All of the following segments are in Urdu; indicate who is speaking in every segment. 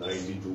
Speaker 1: 92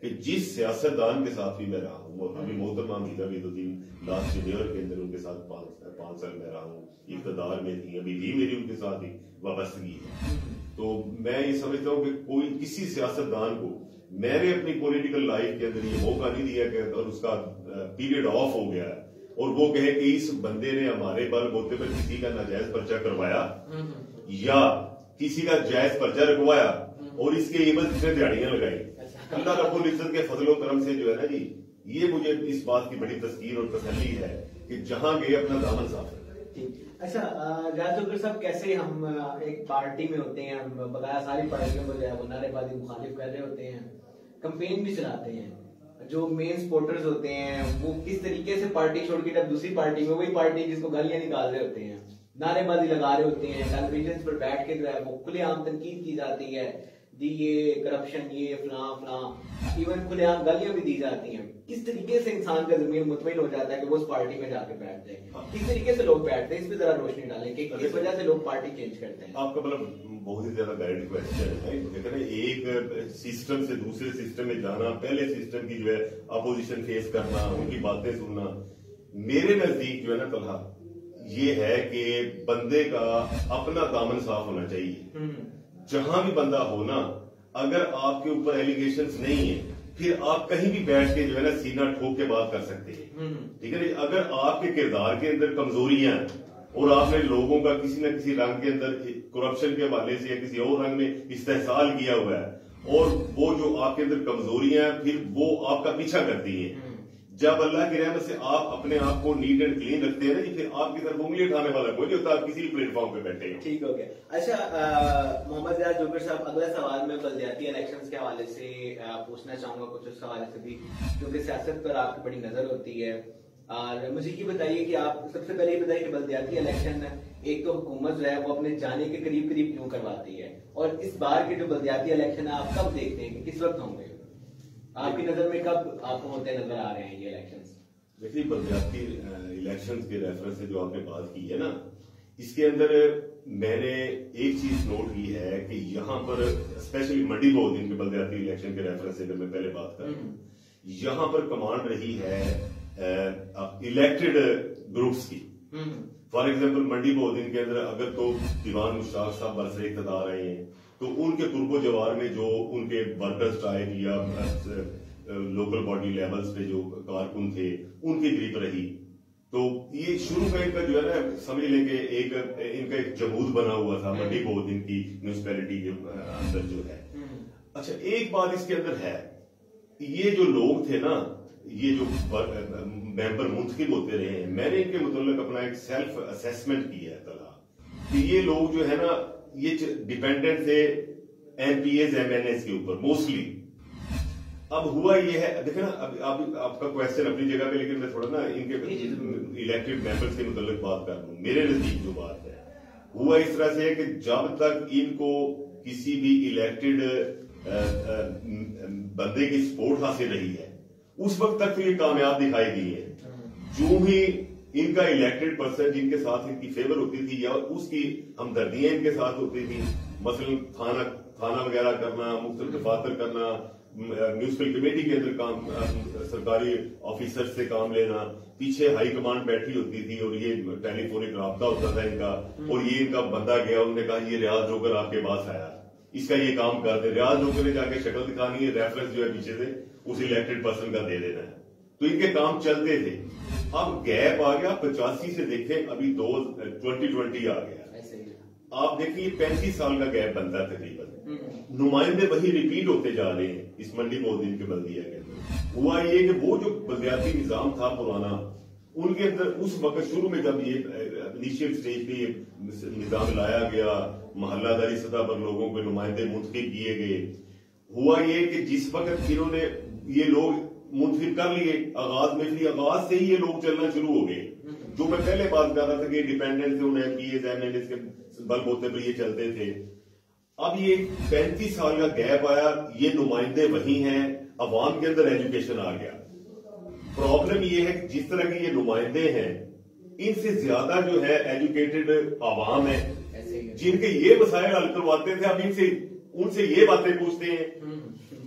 Speaker 1: کہ جس سیاستدان کے ساتھ بھی میں رہا ہوں, ابھی محترمہ حمیدہ عیدالدین لاسٹ میئر کے اندر ان کے ساتھ 5 سال میں رہا ہوں, اقتدار میں تھی, ابھی بھی میری ان کے ساتھ ہی وابستگی ہے. تو میں یہ سمجھتا ہوں کہ کوئی کسی سیاستدان کو میں نے اپنی پولیٹیکل لائف کے اندر یہ موقع نہیں دیا کہ اور اس کا پیریڈ آف ہو گیا ہے اور وہ کہے کہ اس بندے نے ہمارے بل بوتے پر کسی کا ناجائز پرچہ کروایا یا کسی کا جائز پرچہ رکھوایا اور اس کے عوض اس نے دیہڑیاں لگائی. اللہ رب العزت کے فضل و کرم سے جو ہے نا جی, یہ مجھے اس بات کی بڑی تذکیر اور تسلی ہے کہ جہاں گئے اپنا دامن صاف رکھا.
Speaker 2: اچھا ریاض ذوالفقار صاحب, کیسے ہم ایک پارٹی میں ہوتے ہیں, ہم بغیر ساری پارٹیوں کو جو ہے وہ نعرے بازی مخالف کر رہے ہوتے ہیں, کمپین بھی چلاتے ہیں, جو مین سپورٹرز ہوتے ہیں وہ کس طریقے سے پارٹی چھوڑ کے جب دوسری پارٹی میں, وہی پارٹی جس کو گالیاں نکال رہے ہوتے ہیں, نعرے بازی لگا رہے ہوتے ہیں, ٹیلی ویژن پر بیٹھ کے جو ہے وہ کھلے عام تنقید کی جاتی ہے, جی یہ کرپشن, یہ فلاں فلاں, ایون کھلے عام گالیاں بھی دی جاتی ہیں. کس طریقے سے انسان کا ضمیر مطمئن ہو جاتا ہے کہ وہ اس پارٹی میں جا کے بیٹھ جائے, کس طریقے سے لوگ بیٹھتے ہیں, اس پہ ذرا روشنی ڈالیں کہ کس وجہ سے لوگ پارٹی چینج کرتے ہیں.
Speaker 1: آپ کا مطلب بہت ہی زیادہ ویلڈ کوشچن ہے. دیکھیں نا, ایک سسٹم سے دوسرے سسٹم میں جانا, پہلے سسٹم کی جو ہے اپوزیشن فیس کرنا, ان کی باتیں سننا, میرے نزدیک جو ہے نا طلحہ, یہ ہے کہ بندے کا اپنا دامن صاف ہونا چاہیے. جہاں بھی بندہ ہونا, اگر آپ کے اوپر ایلیگیشنز نہیں ہیں پھر آپ کہیں بھی بیٹھ کے جو ہے نا سینہ ٹھوک کے بات کر سکتے ہیں, ٹھیک ہے. اگر آپ کے کردار کے اندر کمزوریاں ہیں اور آپ نے لوگوں کا کسی نہ کسی رنگ کے اندر کرپشن کے حوالے سے یا کسی اور رنگ میں استحصال کیا ہوا ہے اور وہ جو آپ کے اندر کمزوریاں ہیں پھر وہ آپ کا پیچھا کرتی ہیں, جب اللہ کی رحمت سے آپ اپنے آپ کو نیٹ اینڈ کلین رکھتے ہیں نا جی, پھر آپ کی طرف انگلی اٹھانے والا کوئی نہیں ہوتا, آپ کسی بھی پلیٹ فارم پہ بیٹھے ہیں.
Speaker 2: ٹھیک ہو گیا. اچھا محمد ریاض ذوالفقار صاحب, اگلا سوال میں بلدیاتی الیکشنز کے حوالے سے پوچھنا چاہوں گا, کچھ اس حوالے سے بھی کیونکہ سیاست پر آپ کی بڑی نظر ہوتی ہے, اور مجھے یہ بتائیے کہ آپ سب سے پہلے یہ بتائیے کہ بلدیاتی الیکشن ایک تو حکومت جو ہے وہ اپنے جانے کے قریب قریب کیوں کرواتی ہے, اور اس بار کے جو بلدیاتی الیکشن ہے آپ کب دیکھتے ہیں کہ کس وقت ہوں گے, آپ کی نظر میں کب آپ کو ہوتے نظر آ رہے ہیں یہ الیکشنز؟
Speaker 1: دیکھیے, بلدیاتی الیکشنز کے ریفرنس سے جو آپ نے بات کی ہے نا, اس کے اندر میں نے ایک چیز نوٹ کی ہے کہ یہاں پر اسپیشلی منڈی بہت دن کے بلدیاتی الیکشن کے ریفرنس سے میں پہلے بات کر رہا ہوں, یہاں پر کمانڈ رہی ہے الیکٹڈ گروپس کی. فار ایگزامپل منڈی بہت دن کے اندر اگر تو دیوان مشتاق صاحب برسر اقتدار رہے ہیں تو ان کے قرب و جوار میں جو ان کے ورکرز ٹائپ یا لوکل باڈی لیولز پہ جو کارکن تھے ان کی گریپ رہی, تو یہ شروع کا ان کا جو ہے نا سمجھ لیں کہ ایک ان کا ایک جمود بنا ہوا تھا منڈی بہت دن کی میونسپیلٹی کے اندر جو ہے. اچھا, ایک بات اس کے اندر ہے, یہ جو لوگ تھے نا, یہ جو ممبر منتخب ہوتے رہے ہیں, میں نے ان کے متعلق اپنا ایک سیلف اسیسمنٹ کیا ہے طرح کہ یہ لوگ جو ہے نا یہ ڈیپینڈنٹ تھے M P As M N As کے اوپر موسٹلی. اب ہوا یہ ہے, دیکھیں نا آپ کا کوشچن اپنی جگہ پہ, لیکن میں تھوڑا نا ان کے الیکٹڈ ممبرز کے متعلق بات کر دوں. میرے نزدیک جو بات ہے ہوا اس طرح سے ہے کہ جب تک ان کو کسی بھی الیکٹڈ بندے کی سپورٹ حاصل رہی ہے اس وقت تک یہ کامیاب دکھائی دی ہے. جو ہی ان کا الیکٹڈ پرسن جن کے ساتھ ان کی فیور ہوتی تھی یا اس کی ہمدردیاں ان کے ساتھ ہوتی تھی, مثلا کھانا وغیرہ کرنا, مختلف دفاتر کرنا, میونسپل کمیٹی کے اندر کام, سرکاری آفیسر سے کام لینا, پیچھے ہائی کمانڈ بیٹھی ہوتی تھی اور یہ ٹیلی فونک رابطہ ہوتا تھا ان کا, اور یہ ان کا بندہ گیا, انہوں نے کہا یہ ریاض جوکر آپ کے پاس آیا, اس کا یہ کام کر دے. ریاض جوکر نے جا کے شکل دکھانی ہے, ریفرنس جو ہے پیچھے سے اس الیکٹڈ پرسن کا دے دینا ہے, تو ان کے کام چلتے تھے. اب گیپ آ گیا 85 سے, دیکھیں ابھی 2020 آ گیا, آپ دیکھیں یہ 35 سال کا گیپ بنتا ہے تقریباً. نمائندے وہی ریپیٹ ہوتے جا رہے ہیں اس منڈی بہت دن کے بلدیہ کے اندر. ہوا یہ کہ وہ جو بلدیاتی نظام تھا پرانا, ان کے اندر اس وقت شروع میں جب یہ انیشیل سٹیج پہ یہ نظام لایا گیا, محلہ داری سطح پر لوگوں کے نمائندے منتخب کیے گئے, ہوا یہ کہ جس وقت انہوں نے یہ لوگ منتخب کر لیے آغاز میں, پھر آغاز سے ہی یہ لوگ چلنا شروع ہو گئے. جو میں پہلے بات کر رہا تھا کہ ڈیپینڈنٹ تھے, انہیں پی ایز ایم این ایز کے بل بوتے پر یہ چلتے تھے. اب یہ 35 سال کا گیپ آیا, یہ نمائندے وہی ہیں, عوام کے اندر ایجوکیشن آ گیا. پرابلم یہ ہے کہ جس طرح کے یہ نمائندے ہیں ان سے زیادہ جو ہے ایجوکیٹڈ عوام ہے جن کے یہ مسائل حل کرواتے تھے, اب ان سے یہ باتیں پوچھتے ہیں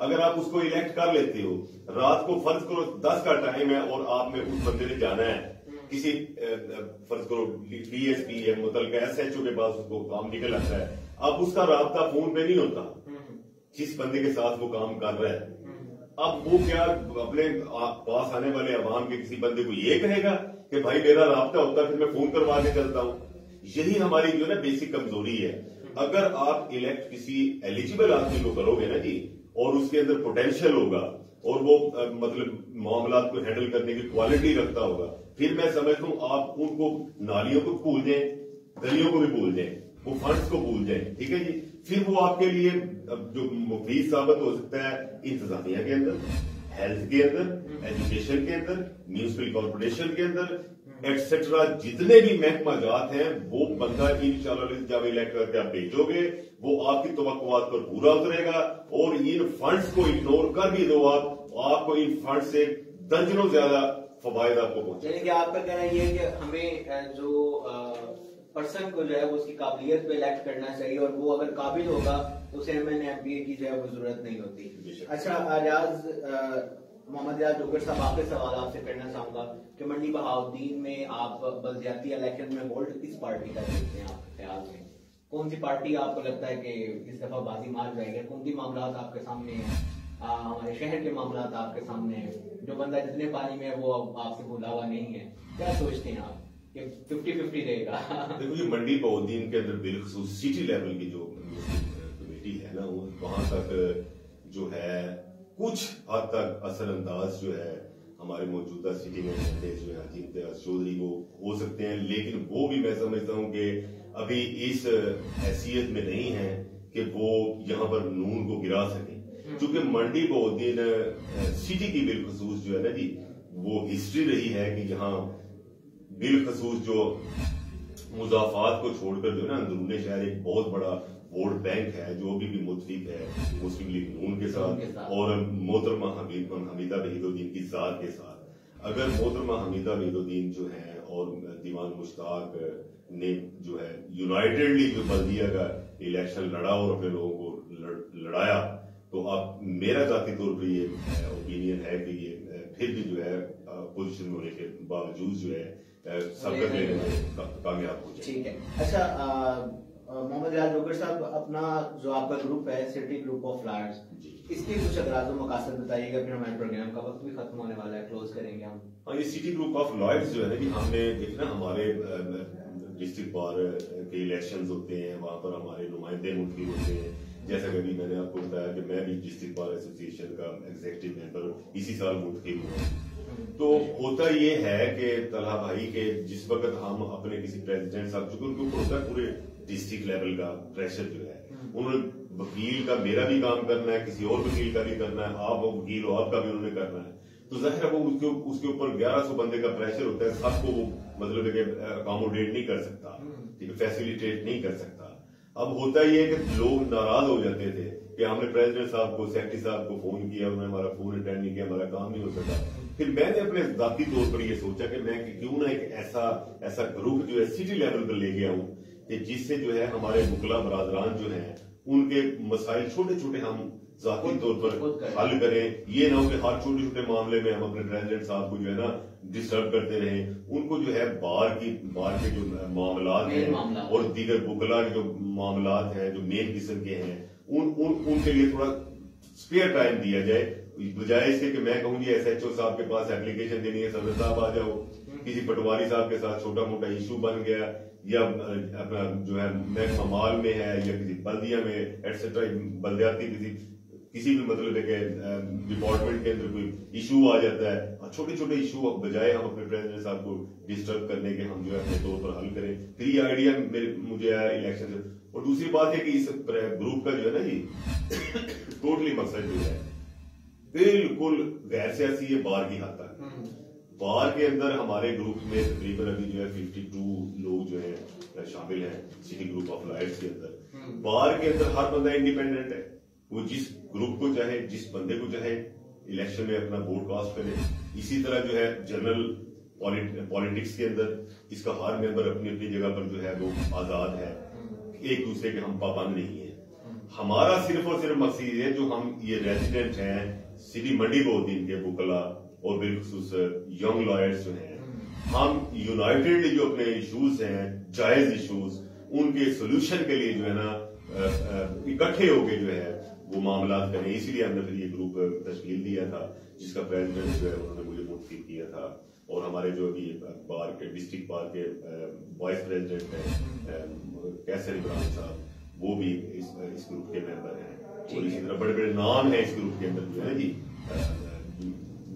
Speaker 1: اگر آپ اس کو الیکٹ کر لیتے ہو, رات کو فرض کرو 10 کا ٹائم ہے اور آپ نے اس بندے نے جانا ہے کسی فرض کرو ڈی ایس پی ہے متعلقہ ایس ایچ او کے پاس اس کو کام نکل آتا ہے, اب اس کا رابطہ فون پہ نہیں ہوتا جس بندے کے ساتھ وہ کام کر رہا ہے. اب وہ کیا اپنے پاس آنے والے عوام کے کسی بندے کو یہ کہے گا کہ بھائی میرا رابطہ ہوتا ہے پھر میں فون کروا کے چلتا ہوں. یہی ہماری جو ہے نا بیسک کمزوری ہے. اگر آپ الیکٹ کسی ایلیجیبل آدمی کو کرو گے نا جی, اور اس کے اندر پوٹینشیل ہوگا اور وہ مطلب معاملات کو ہینڈل کرنے کی کوالٹی رکھتا ہوگا, پھر میں سمجھتا ہوں آپ ان کو نالیوں کو بھول جائیں, گلیوں کو بھی بھول جائیں, وہ فنڈز کو بھول جائیں, ٹھیک ہے جی. پھر وہ آپ کے لیے جو مفید ثابت ہو سکتا ہے انتظامیہ کے اندر, ہیلتھ کے اندر, ایجوکیشن کے اندر, میونسپل کارپوریشن کے اندر ایٹسٹرا جتنے بھی محکمہ جات ہیں, وہ بندہ انشاءاللہ جب الیکٹ کر کے آپ بھیجو گے وہ آپ کی توقعات پر پورا اترے گا. اور ان فنڈز کو اگنور کر بھی دو آپ کو ان فنڈ سے درجنوں زیادہ فوائد آپ کو پہنچے.
Speaker 2: یعنی کہ آپ کا کہنا یہ ہے کہ ہمیں جو پرسن کو جو ہے وہ اس کی قابلیت پہ الیکٹ کرنا چاہیے, اور وہ اگر قابل ہوگا تو اسے ایم پی اے کی جو ہے وہ ضرورت نہیں ہوتی. اچھا ریاض, محمد ریاض جوگر صاحب, آپ کے سوال آپ سے کرنا چاہوں گا کہ منڈی بہاؤالدین میں آپ بلدیاتی الیکشن میں ووٹ کس پارٹی کا دیکھتے ہیں؟ آپ کے خیال میں کون سی پارٹی آپ کو لگتا ہے کہ اس دفعہ بازی مار جائے گی؟ کون سی معاملات آپ کے سامنے ہیں؟ ہمارے شہر کے معاملات آپ کے سامنے ہیں, جو بندہ جتنے پانی میں ہے وہ آپ سے بھولا ہوا نہیں ہے, کیا سوچتے ہیں آپ کہ 50-50 رہے گا؟
Speaker 1: دیکھو یہ منڈی بہاؤالدین کے اندر بالخصوص سٹی لیول کی جو کمیٹی ہے نا, وہاں تک جو ہے کچھ حد تک اثر انداز جو ہے ہمارے موجودہ سٹی میں جو ہے حاجی امتیاز چودھری کو ہو سکتے ہیں, لیکن وہ بھی میں سمجھتا ہوں کہ ابھی اس حیثیت میں نہیں ہے کہ وہ یہاں پر نون کو گرا سکیں, چونکہ منڈی بہاؤالدین سٹی کی بالخصوص جو ہے نا جی وہ ہسٹری رہی ہے کہ یہاں بالخصوص جو مضافات کو چھوڑ کر جو ہے نا اندرون شہر ایک بہت بڑا ووٹ بینک ہے جو ابھی بھی متفق ہے مسلم لیگ نون کے ساتھ اور محترمہ حمیدہ وحید الدین کی ذات کے ساتھ. اگر محترمہ حمیدہ وحید الدین جو ہیں اور دیوان مشتاق نے جو ہے یونائٹڈلی جو بلدیہ کا الیکشن لڑا اور اپنے لوگوں کو لڑایا, تو اب میرا ذاتی طور پر یہ اوپینین ہے کہ یہ پھر بھی جو ہے پوزیشن ہونے کے باوجود جو ہے سبقت لینے میں کامیاب ہو جائے.
Speaker 2: ٹھیک ہے. اچھا محمد ریاض جوگر صاحب, اپنا جو آپ کا گروپ ہے سٹی گروپ آف لائٹس, اس کے کچھ اغراض و مقاصد بتائیے گا, پھر ہمارے پروگرام کا وقت بھی ختم ہونے والا ہے, کلوز کریں گے ہم.
Speaker 1: ہاں, یہ سٹی گروپ آف لائٹس جو ہے نا کہ ہم نے دیکھنا ہمارے ڈسٹرکٹ بار کے الیکشنز ہوتے ہیں, وہاں پر ہمارے نمائندے منتخب ہوتے ہیں. جیسا کہ ابھی میں نے آپ کو بتایا کہ میں بھی ڈسٹرکٹ بار ایسوسی ایشن کا ایگزیکٹو ممبر اسی سال منتخب ہوں. تو ہوتا یہ ہے کہ طلحہ بھائی کے جس وقت ہم اپنے کسی پریزیڈنٹ صاحب, چونکہ ان کے اوپر ہوتا ہے پورے ڈسٹرکٹ لیول کا پریشر جو ہے, انہوں نے وکیل کا میرا بھی کام کرنا ہے, کسی اور وکیل کا بھی کرنا ہے, آپ وکیل ہو آپ کا بھی انہوں نے کرنا ہے, تو ظاہر ہے وہ اس کے اوپر 1100 بندے کا پریشر ہوتا ہے, سب کو وہ مطلب ہے کہ اکاموڈیٹ نہیں کر سکتا, فیسیلیٹیٹ نہیں کر سکتا. اب ہوتا یہ ہے کہ لوگ ناراض ہو جاتے تھے کہ ہم نے پریزیڈنٹ صاحب کو سیکرٹری صاحب کو فون کیا, انہوں نے ہمارا فون اٹینڈ نہیں کیا, ہمارا کام نہیں ہو سکا. پھر میں نے اپنے ذاتی طور پر یہ سوچا کہ میں کیوں نہ ایک ایسا گروپ جو ہے سٹی لیول پر لے گیا ہوں کہ جس سے جو ہے ہمارے وکلا برادران جو ہیں ان کے مسائل چھوٹے چھوٹے ہم ذاتی طور پر حل کریں. یہ نہ ہو کہ ہر چھوٹے چھوٹے معاملے میں ہم اپنے پریزیڈنٹ صاحب کو جو ہے نا ڈسٹرب کرتے رہیں. ان کو جو ہے بار کے جو معاملات ہیں اور دیگر وکلا کے جو معاملات ہیں جو مین قسم کے ہیں ان کے لیے تھوڑا اسپیئر ٹائم دیا جائے, بجائے اس کے کہ میں کہوں جی ایس ایچ او صاحب کے پاس ایپلیکیشن دینی ہے, صدر صاحب آ جاؤ, کسی پٹواری صاحب کے ساتھ چھوٹا موٹا ایشو بن گیا, یا اپنا جو ہے محکمہ مال میں ہے یا کسی بلدیہ میں ایٹسٹرا بلدیاتی کسی بھی مطلب ہے کہ ڈپارٹمنٹ کے اندر کوئی ایشو آ جاتا ہے, چھوٹے چھوٹے ایشو بجائے ہم اپنے پریزیڈنٹ صاحب کو ڈسٹرب کرنے کے ہم جو ہے اپنے طور پر حل کریں. پھر یہ آئیڈیا مجھے آیا الیکشن سے. اور دوسری بات ہے کہ اس گروپ کا جو ہے نا جی ٹوٹلی مقصد جو ہے بالکل غیر سیاسی ہے, بار کی حد تک. بار کے اندر ہمارے گروپ میں تقریباً ابھی جو ہے 52 لوگ جو ہیں شامل ہیں سٹی گروپ آف لائٹس کے اندر. بار کے اندر ہر بندہ انڈیپینڈنٹ ہے, وہ جس گروپ کو چاہے جس بندے کو چاہے الیکشن میں اپنا ووٹ کاسٹ کرے. اسی طرح جو ہے جنرل پالیٹکس کے اندر اس کا ہر ممبر اپنی اپنی جگہ پر جو ہے وہ آزاد ہے, ایک دوسرے کے ہم پابند نہیں ہیں. ہمارا صرف اور صرف مقصد یہ ہے جو ہم یہ ریزیڈنٹ ہیں سٹی منڈی بہت ان کے بکلا اور بالخصوص ینگ لائرز جو ہیں، ہم یونائٹڈلی جو اپنے ایشوز ہیں جائز ایشوز ان کے سولوشن کے لیے جو ہے نا اکٹھے ہو کے جو ہے وہ معاملات کریں. اسی لیے ہم نے پھر یہ گروپ تشکیل دیا تھا جس کا پریزیڈنٹ جو ہے انہوں نے مجھے منتخب کیا تھا، اور ہمارے جو ابھی بار کے ڈسٹرکٹ بار کے وائس پریزیڈنٹ ہیں کیسر ابراہیم صاحب، وہ بھی اس گروپ کے ممبر ہیں، اور اسی طرح بڑے بڑے نام ہیں اس گروپ کے اندر جو ہے جی.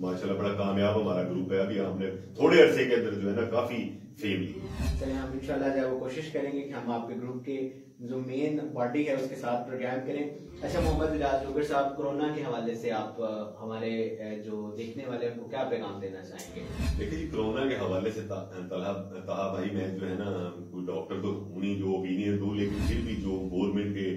Speaker 1: ماشاءاللہ بڑا کامیاب ہمارا گروپ ہے. ابھی ہم نے تھوڑے عرصے کے اندر جو ہے نا کافی فیم لی.
Speaker 2: چلیں ہم انشاءاللہ جو وہ کوشش کریں گے کہ ہم آپ کے گروپ کے جو مین باڈی ہے اس کے ساتھ پروگرام کریں. اچھا محمد ریاض جوگر صاحب، کورونا کے حوالے سے آپ ہمارے جو دیکھنے والے ہیں کو کیا پیغام دینا چاہیں گے؟
Speaker 1: دیکھیے جی، کورونا کے حوالے سے طلحہ بھائی میں جو ہے نا کوئی ڈاکٹر تو ہونی جو اوپینین دوں، لیکن پھر بھی جو گورنمنٹ کے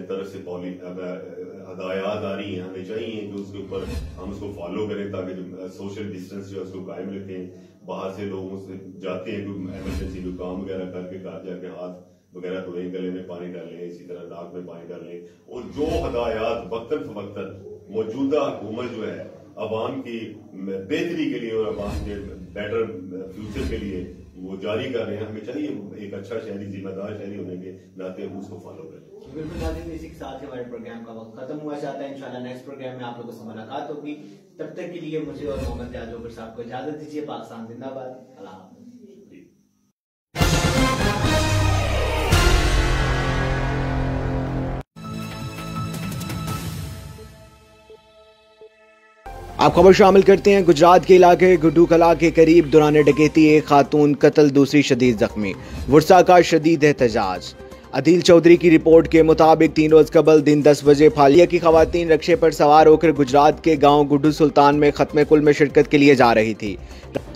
Speaker 1: طرف سے ہدایات آ رہی ہیں ہمیں چاہیے کہ اس کے اوپر ہم اس کو فالو کریں تاکہ جو سوشل ڈسٹینس جو ہے اس کو قائم رکھیں. باہر سے لوگوں سے جاتے ہیں کوئی ایمرجنسی کوئی کام وغیرہ کر کے گھر جا کے ہاتھ وغیرہ دھوئیں، گلے میں پانی ڈالیں، اسی طرح ناک میں پانی ڈالیں، اور جو ہدایات وقتاً فوقتاً موجودہ حکومت جو ہے عوام کی بہتری کے لیے اور عوام کے بیٹر فیوچر کے لیے وہ جاری کر رہے ہیں، ہمیں چاہیے ایک اچھا شہری ذمہ دار شہری ہونے کے ناطے ہم اس کو فالو کریں.
Speaker 2: بالکل ناظرین، اسی کے ساتھ ہمارے پروگرام کا وقت ختم ہوا چاہتا ہے. انشاءاللہ نیکسٹ پروگرام میں آپ لوگوں سے ملاقات ہوگی. تب تک کے لیے مجھے اور محمد ریاض جوگر صاحب کو اجازت دیجیے. پاکستان زندہ باد. اللہ حافظ. آپ خبر شامل کرتے ہیں گجرات کے علاقے گڈو کلا کے قریب دوران ڈکیتی ایک خاتون قتل، دوسری شدید زخمی، ورثاء کا شدید احتجاج. عدیل چودھری کی رپورٹ کے مطابق 3 روز قبل دن 10 بجے پھالیہ کی خواتین رکشے پر سوار ہو کر گجرات کے گاؤں گڈو سلطان میں ختم کل میں شرکت کے لیے جا رہی تھی.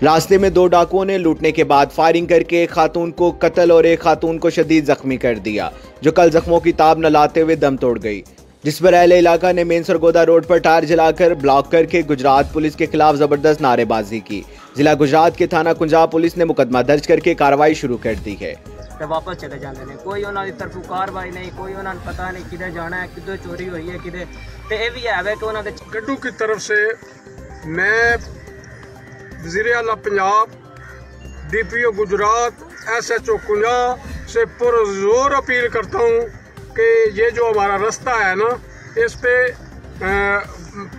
Speaker 2: راستے میں 2 ڈاکوؤں نے لوٹنے کے بعد فائرنگ کر کے ایک خاتون کو قتل اور ایک خاتون کو شدید زخمی کر دیا، جو کل زخموں کی تاب نہ لاتے ہوئے دم توڑ گئی، جس پر اہل علاقہ نے مین سرگودا روڈ پر ٹائر جلا کر بلاک کر کے گجرات پولیس کے خلاف زبردست نعرے بازی کی. ضلع گجرات کے تھانہ کنجاب پولیس نے مقدمہ درج کر کے کارروائی شروع کر دی ہے.
Speaker 3: واپس چلے جاندے نے، کوئی انہاں دی طرفوں کاروائی نہیں، کوئی انہاں نے پتہ نہیں کدھر جانا ہے، کدھر چوری ہوئی ہے کدھر. تے اے وی ہے کہ انہاں دے
Speaker 4: گڈو کی طرف سے میں وزیر اعلیٰ پنجاب، ڈی پی او گجرات، SHO کنجاب سے پرزور اپیل کرتا ہوں کہ یہ جو ہمارا رستہ ہے نا اس پہ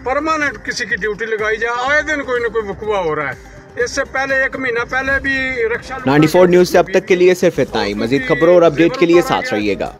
Speaker 4: پرماننٹ کسی کی ڈیوٹی لگائی جائے. آئے دن کوئی نہ کوئی وقوع ہو رہا ہے. اس سے پہلے 1 مہینہ پہلے بھی رکشہ
Speaker 2: 94 نیوز سے اب تک کے لیے صرف اتنا ہی. مزید خبروں اور اپڈیٹ کے لیے ساتھ رہیے گا.